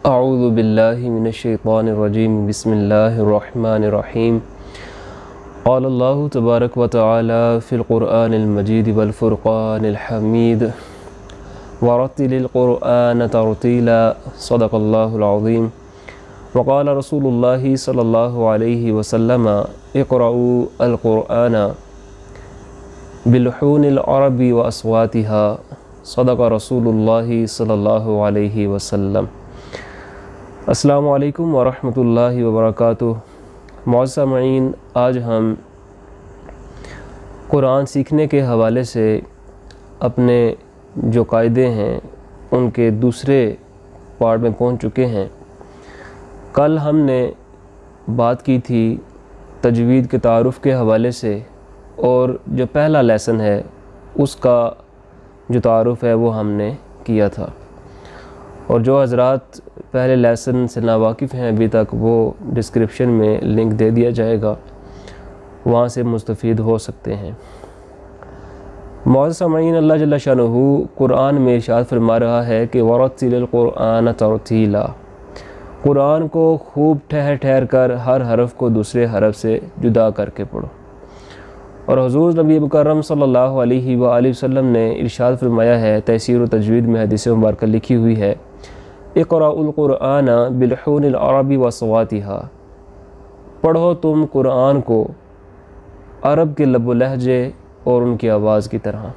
अऊज़ु बिल्लाहि मिनश्शैतानिर्रजीम बिस्मिल्लाहिर्रहमानिर्रहीम क़ालल्लाहु तबारक व तआला फ़िल क़ुरआनिल मजीद वल फ़ुरक़ानिल हमीद वरत्तिलिल क़ुरआन तरतीला सदक़ल्लाहुल अज़ीम व क़ाला रसूलुल्लाहि सल्लल्लाहु अलैहि वसल्लम इक़रऊ अल क़ुरआन बिलहूनिल अरबी व अस्वातिहा सदक़ रसूलुल्लाहि सल्लल्लाहु अलैहि वसल्लम। अस्सलामु अलैकुम व रहमतुल्लाहि व बरकातुहू। मौज़ सामईन, आज हम कुरान सीखने के हवाले से अपने जो कायदे हैं उनके दूसरे पार्ट में पहुंच चुके हैं। कल हमने बात की थी तजवीद के तारुफ़ के हवाले से, और जो पहला लेसन है उसका जो तारुफ़ है वो हमने किया था। और जो हज़रात पहले लेसन से नावाकिफ़ हैं अभी तक, वो डिस्क्रिप्शन में लिंक दे दिया जाएगा, वहाँ से मुस्तफ़ीद हो सकते हैं। मौज़ सामईन, अल्लाह जल्ल शानुहु कुरान में इरशाद फरमा रहा है कि वरत्तिलिल क़ुरआन तरतीला, कुरान को खूब ठहर ठहर कर हर हरफ को दूसरे हरफ से जुदा करके पढ़ो। और हुज़ूर नबी मुकर्रम सल्लल्लाहु अलैहि वसल्लम ने इरशाद फरमाया है, तफसीर व तजवीद में हदीस मुबारक लिखी हुई है, इक़रउल क़ुरआन बिलहूनिल अरबी व अस्वातिहा, पढ़ो तुम कुरान को अरब के लब व लहजे और उनकी आवाज़ की तरह।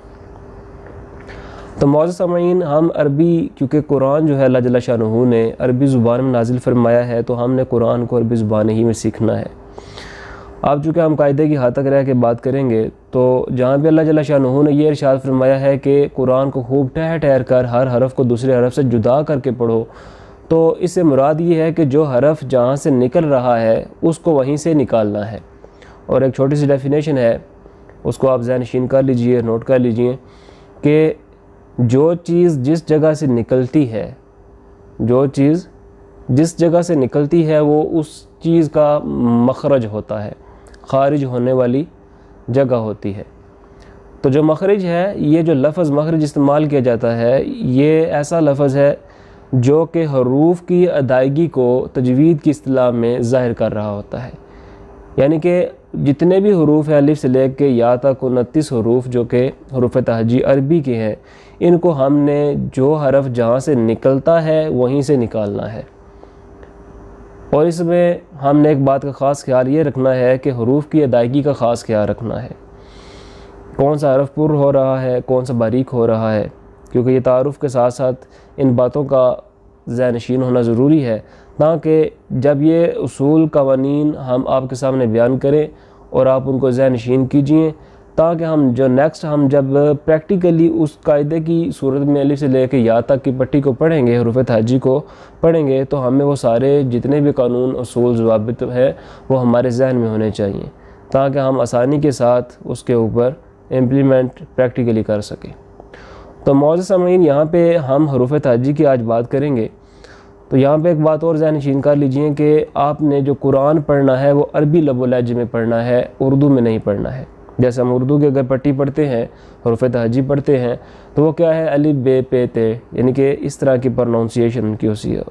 तो मौज़ सामईन, हम अरबी, क्योंकि कुरान जो है अल्लाह जल्ल शानुहु ने अरबी ज़ुबान में नाजिल फरमाया है, तो हमने कुरान को अरबी ज़ुबान ही में सीखना है। अब चूँकि हम कायदे की हद तक रह के बात करेंगे, तो जहाँ भी अल्लाह जल्ल शानुहु ने ये इरशाद फरमाया है कि कुरान को खूब ठहर ठहर कर हर हरफ को दूसरे हरफ से जुदा करके पढ़ो, तो इससे मुराद ये है कि जो हरफ जहाँ से निकल रहा है उसको वहीं से निकालना है। और एक छोटी सी डेफिनेशन है, उसको आप ज़हनशीन कर लीजिए, नोट कर लीजिए कि जो चीज़ जिस जगह से निकलती है, जो चीज़ जिस जगह से निकलती है वो उस चीज़ का मखरज होता है, खारिज होने वाली जगह होती है। तो जो मखरज है, ये जो लफ्ज़ मखरज इस्तेमाल किया जाता है, ये ऐसा लफ्ज़ है जो कि हरूफ की अदायगी को तजवीद की इस्तिलाह में ज़ाहिर कर रहा होता है। यानी कि जितने भी हरूफ हैं अलिफ से लेकर या तक 29 हरूफ जो कि हरूफ तहजी अरबी के हैं, इनको हमने जो हरफ जहाँ से निकलता है वहीं से निकालना है। और इसमें हमने एक बात का ख़ास ख्याल ये रखना है कि हरूफ की अदायगी का ख़ास ख्याल रखना है, कौन सा हरफ पुर हो रहा है, कौन सा बारीक हो रहा है, क्योंकि ये तारुफ़ के साथ साथ इन बातों का ज़हनशीन होना ज़रूरी है, ताकि जब ये उसूल कवानीन हम आपके सामने बयान करें और आप उनको ज़हनशीन कीजिए, ताकि हम जो नेक्स्ट हम जब प्रैक्टिकली उस कायदे की सूरत में अलिफ से लेकर या तक की पट्टी को पढ़ेंगे, हरूफ तहजी को पढ़ेंगे, तो हमें वो सारे जितने भी कानून उसूल ज़वाबित है वो हमारे जहन में होने चाहिए, ताकि हम आसानी के साथ उसके ऊपर इम्प्लीमेंट प्रैक्टिकली कर सकें। तो मौज़ सामईन, यहाँ पे हम हरूफ तहजी की आज बात करेंगे। तो यहाँ पे एक बात और ज़हनशीन कर लीजिए कि आपने जो कुरान पढ़ना है वो अरबी लब व लहजे में पढ़ना है, उर्दू में नहीं पढ़ना है। जैसे हम उर्दू की अगर पट्टी पढ़ते हैं, हरूफ तहजी पढ़ते हैं, तो वो क्या है, अलिफ बे पे ते, यानी कि इस तरह की प्रोनाउंसिएशन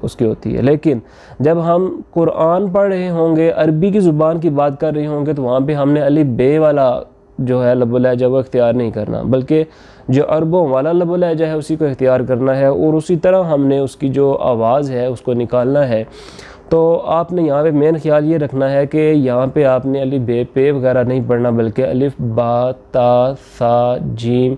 उसकी होती है। लेकिन जब हम कुरान पढ़ रहे होंगे, अरबी की ज़ुबान की बात कर रहे होंगे, तो वहाँ पे हमने अलिफ बे वाला जो है लब व लहजा वो इख्तियार नहीं करना, बल्कि जो अरबों वाला लब व लहजा है उसी को इख्तियार करना है, और उसी तरह हमने उसकी जो आवाज़ है उसको निकालना है। तो आपने यहाँ पे मेन ख्याल ये रखना है कि यहाँ पे आपने अलिफ बे पे वगैरह नहीं पढ़ना, बल्कि अलिफ बा ता सा जीम,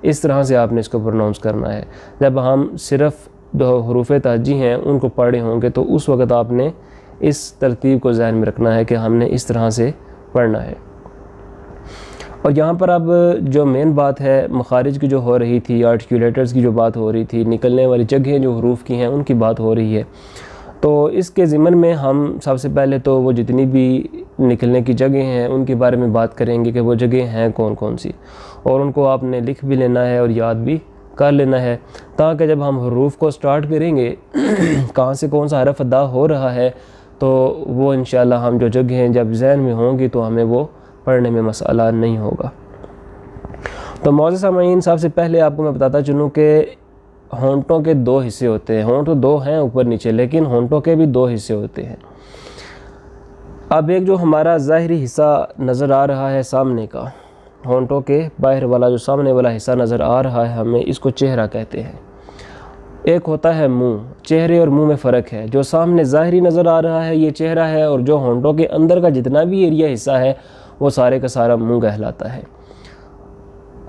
इस तरह से आपने इसको प्रोनाउंस करना है। जब हम सिर्फ़ जो हरूफ तहजी हैं उनको पढ़े होंगे, तो उस वक़्त आपने इस तरतीब को ज़हन में रखना है कि हमने इस तरह से पढ़ना है। और यहाँ पर अब जो मेन बात है मखारिज की जो हो रही थी, आर्टिकुलेटर्स की जो बात हो रही थी, निकलने वाली जगहें जो हरूफ की हैं उनकी बात हो रही है। तो इसके ज़िमन में हम सबसे पहले तो वो जितनी भी निकलने की जगह हैं उनके बारे में बात करेंगे कि वो जगह हैं कौन कौन सी, और उनको आपने लिख भी लेना है और याद भी कर लेना है, ताकि जब हम हरूफ को स्टार्ट करेंगे कहाँ से कौन सा हरफ अदा हो रहा है, तो वो इंशाल्लाह हम जो जगहें जब जहन में होंगी तो हमें वो पढ़ने में मसला नहीं होगा। तो मौज़ सामईन, सबसे पहले आपको मैं बताता चलूँ कि होंठों के दो हिस्से होते हैं। होंठ तो दो हैं ऊपर नीचे, लेकिन होंठों के भी दो हिस्से होते हैं। अब एक जो हमारा ज़ाहिरी हिस्सा नज़र आ रहा है सामने का, होंठों के बाहर वाला जो सामने वाला हिस्सा नज़र आ रहा है हमें, इसको चेहरा कहते हैं। एक होता है मुंह। चेहरे और मुंह में फ़र्क है। जो सामने ज़ाहिरी नज़र आ रहा है ये चेहरा है, और जो होंठों के अंदर का जितना भी एरिया हिस्सा है वो सारे का सारा मुंह कहलाता है।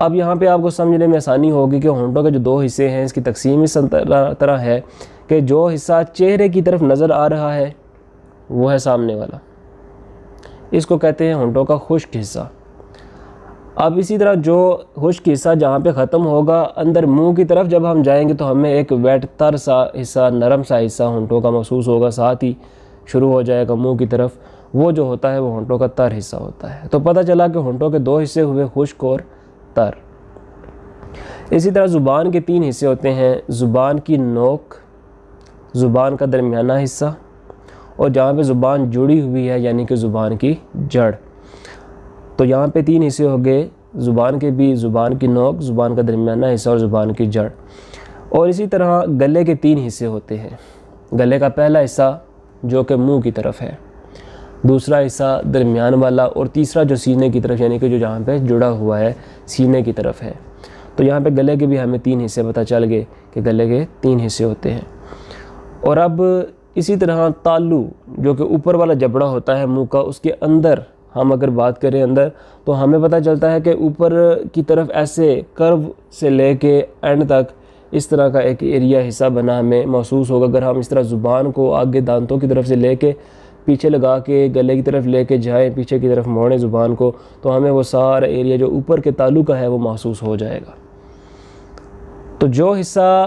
अब यहाँ पे आपको समझने में आसानी होगी कि होंठों के जो दो हिस्से हैं इसकी तकसीम इस तरह है कि जो हिस्सा चेहरे की तरफ नज़र आ रहा है वो है सामने वाला, इसको कहते हैं होंठों का खुश्क हिस्सा। अब इसी तरह जो खुश्क हिस्सा जहाँ पे ख़त्म होगा, अंदर मुंह की तरफ जब हम जाएंगे तो हमें एक वेट तर सा हिस्सा, नरम सा हिस्सा होंठों का महसूस होगा, साथ ही शुरू हो जाएगा मुंह की तरफ। वो जो होता है वो होंठों का तर हिस्सा होता है। तो पता चला कि होंठों के दो हिस्से हुए, खुश्क और तर। इसी तरह ज़ुबान के तीन हिस्से होते हैं। ज़ुबान की नोक, ज़ुबान का दरमियाना हिस्सा, और जहाँ पे ज़ुबान जुड़ी हुई है यानी कि ज़ुबान की जड़। तो यहाँ पे तीन हिस्से हो गए ज़ुबान के भी, ज़ुबान की नोक, ज़ुबान का दरमियाना हिस्सा और ज़ुबान की जड़। और इसी तरह गले के तीन हिस्से होते हैं। गले का पहला हिस्सा जो कि मुंह की तरफ है, दूसरा हिस्सा दरमियान वाला, और तीसरा जो सीने की तरफ यानी कि जो जहाँ पे जुड़ा हुआ है सीने की तरफ है। तो यहाँ पे गले के भी हमें तीन हिस्से पता चल गए कि गले के तीन हिस्से होते हैं। और अब इसी तरह तालू जो कि ऊपर वाला जबड़ा होता है मुंह का, उसके अंदर हम अगर बात करें अंदर, तो हमें पता चलता है कि ऊपर की तरफ ऐसे कर्व से लेके एंड तक इस तरह का एक एरिया हिस्सा बना हमें महसूस होगा। अगर हम इस तरह ज़ुबान को आगे दांतों की तरफ से लेके पीछे लगा के गले की तरफ लेके जाएं, पीछे की तरफ मोड़ें ज़ुबान को, तो हमें वो सारा एरिया जो ऊपर के तालू का है वो महसूस हो जाएगा। तो जो हिस्सा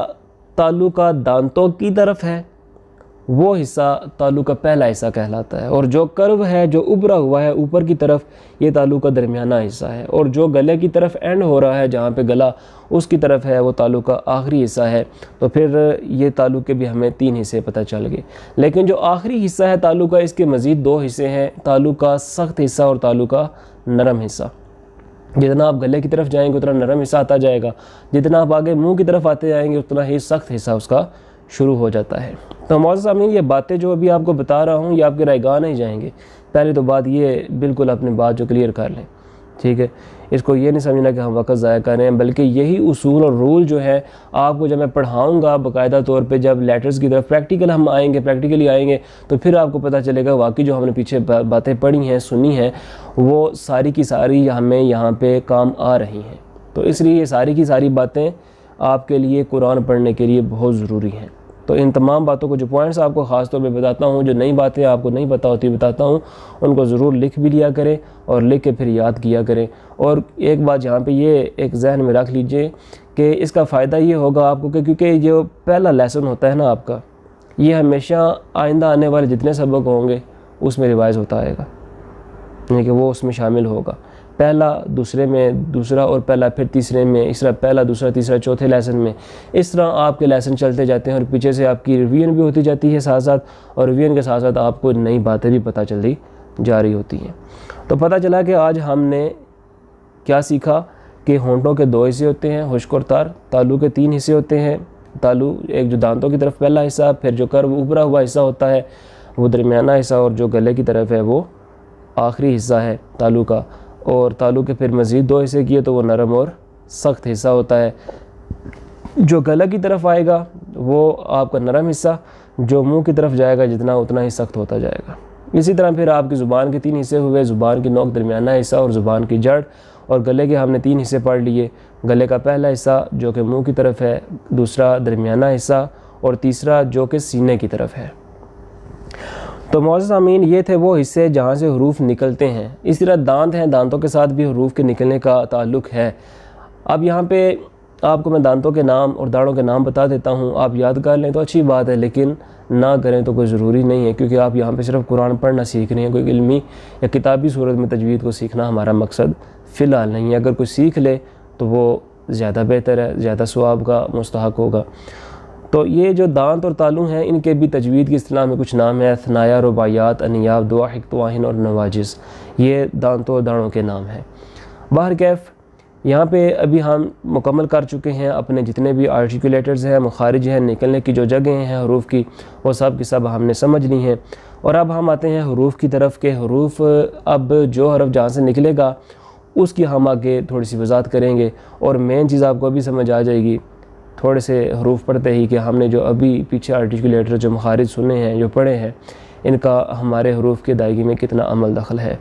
तालू का दांतों की तरफ है वो हिस्सा तालू का पहला हिस्सा कहलाता है, और जो कर्व है जो उभरा हुआ है ऊपर की तरफ ये तालू का दरमियाना हिस्सा है, और जो गले की तरफ एंड हो रहा है जहाँ पे गला उसकी तरफ है वो तालू का आखिरी हिस्सा है। तो फिर ये तालू के भी हमें तीन हिस्से पता चल गए। लेकिन जो आखिरी हिस्सा है तालू का, इसके मज़ीद दो हिस्से हैं, तालू का सख्त हिस्सा और तालू का नरम हिस्सा। जितना आप गले की तरफ जाएंगे उतना नरम हिस्सा आता जाएगा, जितना आप आगे मुँह की तरफ आते जाएंगे उतना ही सख्त हिस्सा उसका शुरू हो जाता है। तो मौजूद सामीन, ये बातें जो अभी आपको बता रहा हूँ ये आपके रायगाह नहीं जाएंगे। पहले तो बात ये बिल्कुल अपनी बात जो क्लियर कर लें, ठीक है। इसको ये नहीं समझना कि हम वक्त ज़ाया कर रहे हैं, बल्कि यही उसूल और रूल जो है आपको जब मैं पढ़ाऊँगा बाकायदा तौर पे, जब लेटर्स की तरफ प्रैक्टिकली आएंगे तो फिर आपको पता चलेगा वाकई जो हमने पीछे बातें पढ़ी हैं, सुनी हैं, वो सारी की सारी हमें यहाँ पे काम आ रही हैं। तो इसलिए ये सारी की सारी बातें आपके लिए कुरान पढ़ने के लिए बहुत ज़रूरी हैं। तो इन तमाम बातों को, जो पॉइंट्स आपको ख़ास तौर पे बताता हूँ, जो नई बातें आपको नहीं पता होती बताता हूँ, उनको ज़रूर लिख भी लिया करें और लिख के फिर याद किया करें। और एक बात यहाँ पे ये एक जहन में रख लीजिए कि इसका फ़ायदा ये होगा आपको कि क्योंकि जो पहला लेसन होता है ना आपका, ये हमेशा आइंदा आने वाले जितने सबक होंगे उसमें रिवाइज़ होता आएगा, यानी कि वो उसमें शामिल होगा। पहला दूसरे में, दूसरा और पहला फिर तीसरे में, इस तरह पहला दूसरा तीसरा चौथे लेसन में, इस तरह आपके लेसन चलते जाते हैं और पीछे से आपकी रिवीजन भी होती जाती है साथ साथ, और रिवीजन के साथ साथ आपको नई बातें भी पता चलती जा रही होती हैं। तो पता चला कि आज हमने क्या सीखा कि होंठों के दो हिस्से होते हैं, खुश्क और तर। तालू के तीन हिस्से होते हैं। तालू एक जो दांतों की तरफ पहला हिस्सा, फिर जो कर्व उभरा हुआ हिस्सा होता है वो दरमियाना हिस्सा, और जो गले की तरफ है वो आखिरी हिस्सा है तालू का। और तालू के फिर मज़ीद दो हिस्से किए तो वो नरम और सख्त हिस्सा होता है। जो गले की तरफ आएगा वो आपका नरम हिस्सा, जो मुंह की तरफ जाएगा जितना उतना ही सख्त होता जाएगा। इसी तरह फिर आपकी ज़ुबान के तीन हिस्से हुए, ज़ुबान की नोक, दरमियाना हिस्सा और ज़ुबान की जड़। और गले के हमने तीन हिस्से पढ़ लिए। गले का पहला हिस्सा जो कि मुंह की तरफ है, दूसरा दरमियाना हिस्सा और तीसरा जो कि सीने की तरफ है। तो मौजूद सामीन, ये थे वो हिस्से जहाँ से हरूफ निकलते हैं। इस तरह दांत हैं, दांतों के साथ भी हरूफ के निकलने का ताल्लुक़ है। अब यहाँ पे आपको मैं दांतों के नाम और दाढ़ों के नाम बता देता हूँ, आप याद कर लें तो अच्छी बात है, लेकिन ना करें तो कोई ज़रूरी नहीं है, क्योंकि आप यहाँ पे सिर्फ कुरान पढ़ना सीख रहे हैं। कोई इल्मी या किताबी सूरत में तजवीद को सीखना हमारा मकसद फ़िलहाल नहीं है। अगर कोई सीख ले तो वो ज़्यादा बेहतर है, ज़्यादा सवाब का मुस्तहक होगा। तो ये जो दांत और तालू हैं, इनके भी तजवीद की इस्तिलाह में कुछ नाम है। थनाया, रुबायात, अनियाब, दुआहिक, तवाहिन और नवाजिस, ये दांतों और दाढ़ों के नाम हैं। बाहर कैफ यहाँ पे अभी हम मुकम्मल कर चुके हैं अपने जितने भी आर्टिकुलेटर्स हैं, मखारिज हैं, निकलने की जो जगह हैं हरूफ की, वो सब की सब हमने समझ ली हैं। और अब हम आते हैं हरूफ की तरफ के हरूफ, अब जो हरफ जहाँ से निकलेगा उसकी हम आगे थोड़ी सी वजाहत करेंगे और मेन चीज़ आपको अभी समझ आ जाएगी थोड़े से हरूफ पढ़ते ही कि हमने जो अभी पीछे आर्टिकुलेटर जो मखारिज सुने हैं, जो पढ़े हैं, इनका हमारे हरूफ की अदायगी में कितना अमल दखल है।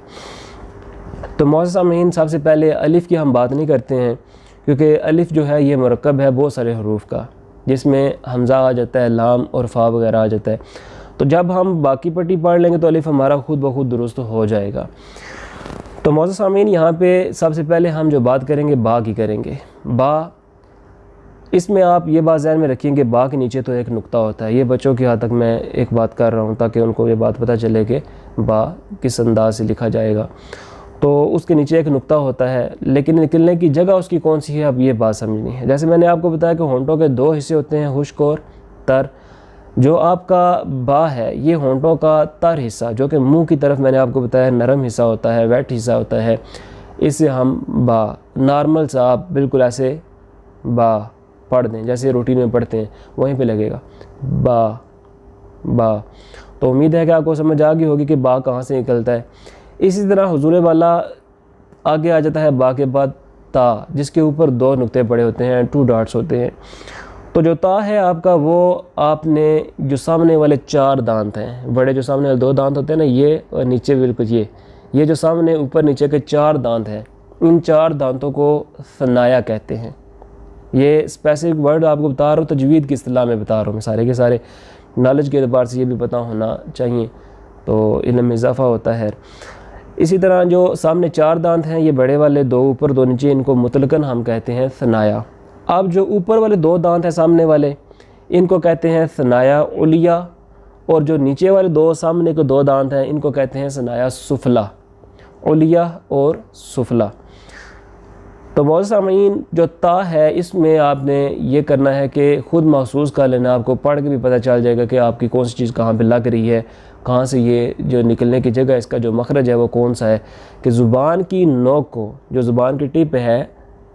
तो मौजूद सामीन, सबसे पहले अलिफ़ की हम बात नहीं करते हैं, क्योंकि अलिफ़ जो है ये मरकब है बहुत सारे हरूफ का, जिसमें हमज़ा आ जाता है, लाम और फ़ा वगैरह आ जाता है। तो जब हम बाकी पट्टी पढ़ लेंगे तो अलिफ़ हमारा खुद ब खुद दुरुस्त हो जाएगा। तो मौजूद सामीन, यहाँ पे सबसे पहले हम जो बात करेंगे बा की करेंगे। बा, इसमें आप ये बात ज़हन में रखेंगे, बा के नीचे तो एक नुक्ता होता है। ये बच्चों की हद तक मैं एक बात कर रहा हूँ ताकि उनको ये बात पता चले कि बा किस अंदाज से लिखा जाएगा। तो उसके नीचे एक नुक्ता होता है, लेकिन निकलने की जगह उसकी कौन सी है, अब ये बात समझनी है। जैसे मैंने आपको बताया कि होंठों के दो हिस्से होते हैं, खुश्क और तर। जो आपका बा है ये होंठों का तर हिस्सा, जो कि मुंह की तरफ मैंने आपको बताया नरम हिस्सा होता है, वेट हिस्सा होता है, इससे हम बा नॉर्मल सा आप बिल्कुल ऐसे बा पढ़ दें जैसे रूटीन में पढ़ते हैं, वहीं पे लगेगा बा बा। तो उम्मीद है कि आपको समझ आ गई होगी कि बा कहाँ से निकलता है। इसी तरह हुजूर वाला आगे आ जाता है बा के बाद ता, जिसके ऊपर दो नुक्ते पड़े होते हैं, 2 डॉट्स होते हैं। तो जो ता है आपका, वो आपने जो सामने वाले 4 दांत हैं, बड़े जो सामने वाले 2 दांत होते हैं ना, ये और नीचे बिल्कुल ये जो सामने ऊपर नीचे के 4 दांत हैं, इन 4 दांतों को सनाया कहते हैं। ये स्पेसिफिक वर्ड आपको बता रहा हूँ, तजवीद की इस्तिलाह में बता रहा हूँ मैं, सारे के सारे नॉलेज के एतबार से ये भी पता होना चाहिए, तो इल्म में इजाफा होता है। इसी तरह जो सामने 4 दांत हैं, ये बड़े वाले 2 ऊपर 2 नीचे, इनको मुतलकन हम कहते हैं सनाया। अब जो ऊपर वाले 2 दांत हैं सामने वाले, इनको कहते हैं सनाया उलिया, और जो नीचे वाले 2 सामने के 2 दांत हैं, इनको कहते हैं सनाया सुफला, उलिया और सुफला। तो मौजूद सामीन, जो ता है इसमें आपने ये करना है कि ख़ुद महसूस कर लेना, आपको पढ़ के भी पता चल जाएगा कि आपकी कौन सी चीज़ कहाँ पे लग रही है, कहाँ से ये जो निकलने की जगह इसका जो मखरज है वो कौन सा है। कि ज़ुबान की नोक को, जो ज़ुबान की टिप है,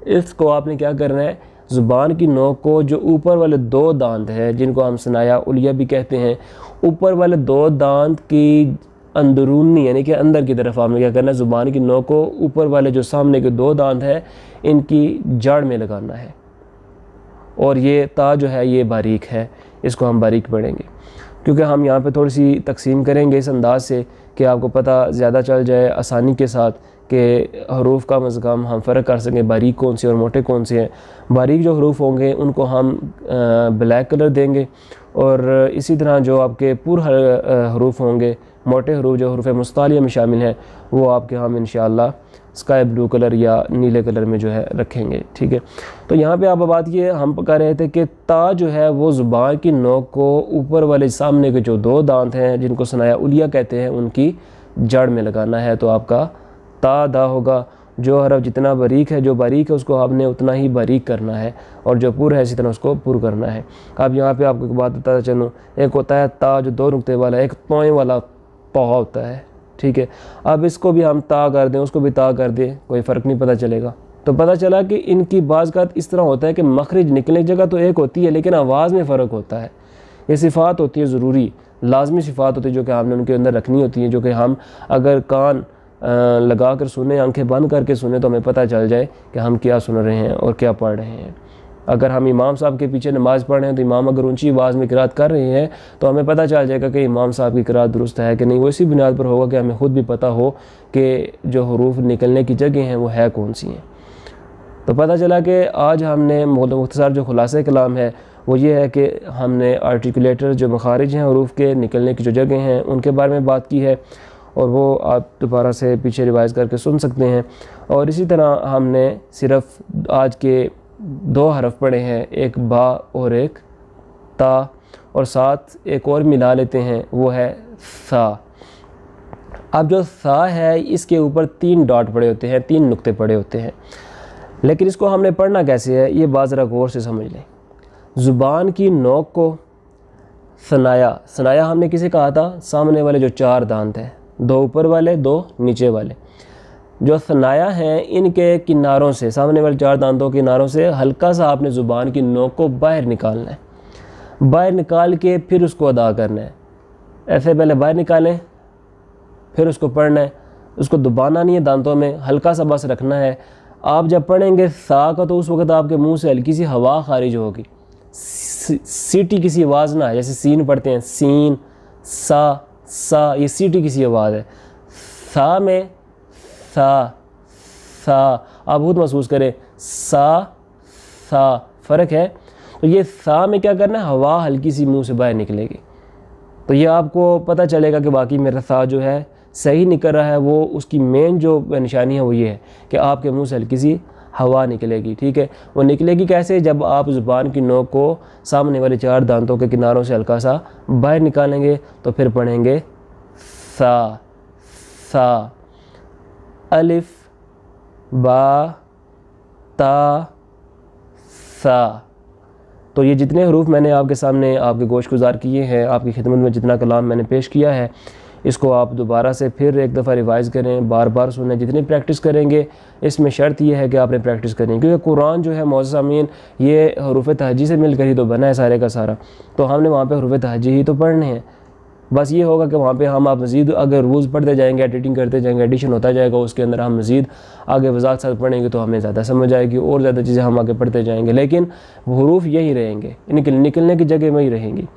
इसको आपने क्या करना है, ज़ुबान की नोक को जो ऊपर वाले 2 दांत हैं, जिनको हम सनाया उलिया भी कहते हैं, ऊपर वाले 2 दांत की अंदरूनी यानी कि अंदर की तरफ आपने क्या करना है, ज़ुबान की नोक को ऊपर वाले जो सामने के 2 दांत हैं, इनकी जड़ में लगाना है। और ये ता जो है ये बारीक है, इसको हम बारीक पढ़ेंगे, क्योंकि हम यहाँ पे थोड़ी सी तकसीम करेंगे इस अंदाज से कि आपको पता ज़्यादा चल जाए आसानी के साथ कि हरूफ का मज़ कम हम फ़र्क कर सकें, बारीक कौन से और मोटे कौन से हैं। बारीक जो हरूफ होंगे उनको हम ब्लैक कलर देंगे, और इसी तरह जो आपके पुर हरूफ होंगे, मोटे हरूफ जो हरूफ मुस्तालिया में शामिल हैं, वो आपके हम इंशाअल्लाह स्काई ब्लू कलर या नीले कलर में जो है रखेंगे। ठीक है, तो यहाँ पे आप बात ये हम कह रहे थे कि ता जो है वो ज़ुबान की नोक को ऊपर वाले सामने के जो 2 दांत हैं, जिनको सनाया उलिया कहते हैं, उनकी जड़ में लगाना है। तो आपका ता दा होगा। जो हरफ जितना बारीक है, जो बारीक है उसको आपने उतना ही बारीक करना है, और जो पुर है इसी तरह उसको पुर करना है। अब यहाँ पे आपको एक बात बताता चलूँ, एक होता है ता जो 2 नुक्ते वाला, एक तोए वाला ता होता है। ठीक है, अब इसको भी हम ता कर दें, उसको भी ता कर दें, कोई फ़र्क नहीं पता चलेगा। तो पता चला कि इनकी बाज़ का इस तरह होता है कि मखरज निकलने की जगह तो एक होती है, लेकिन आवाज़ में फ़र्क होता है। ये सिफ़ात होती है ज़रूरी, लाजमी सिफ़ात होती है जो कि हमने उनके अंदर रखनी होती है, जो कि हम अगर कान लगा कर सुने, आंखें बंद करके सुने, तो हमें पता चल जाए कि हम क्या सुन रहे हैं और क्या पढ़ रहे हैं। अगर हम इमाम साहब के पीछे नमाज़ पढ़ रहे हैं, तो इमाम अगर ऊंची आवाज़ में क़िराअत कर रहे हैं, तो हमें पता चल जाएगा कि इमाम साहब की क़िराअत दुरुस्त है कि नहीं। वो इसी बुनियाद पर होगा कि हमें ख़ुद भी पता हो कि जो हरूफ निकलने की जगह हैं वो है कौन सी हैं। तो पता चला कि आज हमने मुख्तसर जो खुलासा कलाम है वो ये है कि हमने आर्टिकुलेटर जो मखारिज हैं हरूफ के निकलने की जो जगह हैं उनके बारे में बात की है, और वो आप दोबारा से पीछे रिवाइज़ करके सुन सकते हैं। और इसी तरह हमने सिर्फ आज के 2 हरफ पढ़े हैं, एक बा और एक ता, और साथ एक और मिला लेते हैं, वो है सा। अब जो सा है इसके ऊपर 3 डॉट पड़े होते हैं, 3 नुक्ते पड़े होते हैं, लेकिन इसको हमने पढ़ना कैसे है ये बात ज़रा गौर से समझ लें। ज़ुबान की नोक को सनाया, सनाया हमने किसे कहा था, सामने वाले जो 4 दांत हैं, 2 ऊपर वाले 2 नीचे वाले, जो सनाया हैं इनके किनारों से, सामने वाले 4 दांतों के किनारों से हल्का सा आपने ज़ुबान की नोक को बाहर निकालना है। बाहर निकाल के फिर उसको अदा करना है। ऐसे पहले बाहर निकालें, फिर उसको पढ़ना है। उसको दबाना नहीं है दांतों में, हल्का सा बस रखना है। आप जब पढ़ेंगे सा का तो उस वक्त आपके मुंह से हल्की सी हवा खारिज होगी, सीटी किसी आवाज़ ना है। जैसे सीन पढ़ते हैं, सीन सा, ये सीटी किसी आवाज़ है। सा में सा आप खुद महसूस करें, सा फ़र्क है। तो ये सा में क्या करना है, हवा हल्की सी मुंह से बाहर निकलेगी, तो ये आपको पता चलेगा कि बाकी मेरा सा जो है सही निकल रहा है। वो उसकी मेन जो निशानी है वो ये है कि आपके मुंह से हल्की सी हवा निकलेगी। ठीक है, वो निकलेगी कैसे, जब आप ज़ुबान की नोक को सामने वाले 4 दांतों के किनारों से हल्का सा बाहर निकालेंगे तो फिर पढ़ेंगे सा, अलिफ बा ता सा। तो ये जितने हरूफ मैंने आपके सामने आपके गोश गुजार किए हैं, आपकी खिदमत में जितना कलाम मैंने पेश किया है, इसको आप दोबारा से फिर एक दफ़ा रिवाइज़ करें, बार बार सुनें। जितनी प्रैक्टिस करेंगे, इसमें शर्त यह है कि आपने प्रैक्टिस करनी है, क्योंकि कुरान जो है मोअज़्ज़ज़ सामीन ये हरूफ तहज्जी से मिलकर ही तो बना है सारे का सारा। तो हमने वहाँ पे हरूफ तहज्जी ही तो पढ़ने हैं। बस ये होगा कि वहाँ पे हम आप मज़ीद अगर रूल्स पढ़ते जाएंगे, एडिटिंग करते जाएंगे, एडिशन होता जाएगा, उसके अंदर हम मज़ीद आगे वज़ाहत साथ पढ़ेंगे तो हमें ज़्यादा समझ आएगी और ज़्यादा चीज़ें हम आगे पढ़ते जाएंगे। लेकिन हरूफ यही रहेंगे, निकलने की जगह वही रहेंगी।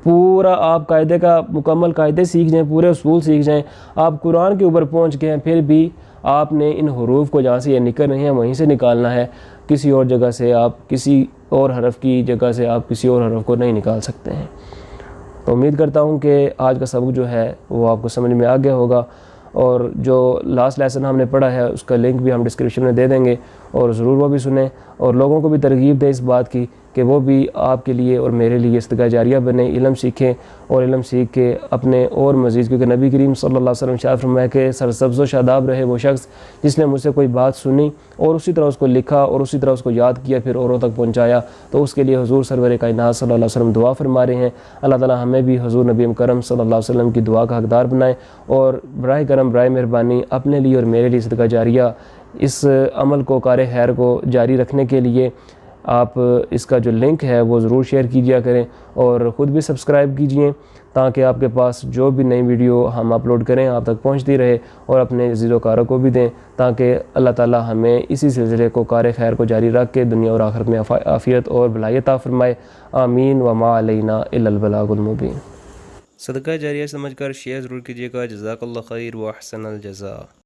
पूरा आप कायदे का मुकम्मल कायदे सीख जाएँ, पूरे उसूल सीख जाएँ, आप कुरान के ऊपर पहुँच गए हैं, फिर भी आपने इन हरूफ को जहाँ से ये निकल रहे हैं वहीं से निकालना है। किसी और जगह से आप किसी और हरफ की जगह से आप किसी और हरफ को नहीं निकाल सकते हैं। तो उम्मीद करता हूँ कि आज का सबक जो है वो आपको समझ में आ गया होगा, और जो लास्ट लेसन हमने पढ़ा है उसका लिंक भी हम डिस्क्रिप्शन में दे देंगे, और ज़रूर वो भी सुने और लोगों को भी तरगीब दें इस बात की कि वो भी आपके लिए और मेरे लिए सदका जारिया बने, इल्म सीखें और इल्म सीख के अपने और मज़ीद, क्योंकि नबी करीम सल्लल्लाहु अलैहि वसल्लम शाह फरमाया कि सरसब्ज़ व शादाब रहे वो शख्स जिसने मुझसे कोई बात सुनी और उसी तरह उसको लिखा और उसी तरह उसको याद किया फिर औरों तक पहुँचाया। तो उसके लिए हुज़ूर सरवर कायनात सल्लल्लाहु अलैहि वसल्लम दुआ फरमा रहे हैं। अल्लाह ताला हमें भी हुज़ूर नबी करम सल्लल्लाहु अलैहि वसल्लम की दुआ का हकदार बनाए, और बराए करम बराए मेहरबानी अपने लिए और मेरे लिए सदका जारिया इस अमल को, कार खैर को जारी रखने के लिए आप इसका जो लिंक है वो ज़रूर शेयर कीजिए करें, और ख़ुद भी सब्सक्राइब कीजिए ताकि आपके पास जो भी नई वीडियो हम अपलोड करें आप तक पहुंचती रहे, और अपने अज़ीज़-ओ-कारों को भी दें ताकि अल्लाह ताला हमें इसी सिलसिले को कार खैर को जारी रख के दुनिया और आखिरत में आफ़ियत और भलाई अता फ़रमाए। आमीन व मा अलैना इल्लल बलागुल मुबीन। सदका जारिया समझकर शेयर ज़रूर कीजिएगा। जज़ाकल्लाह खैर व अहसनल जज़ा।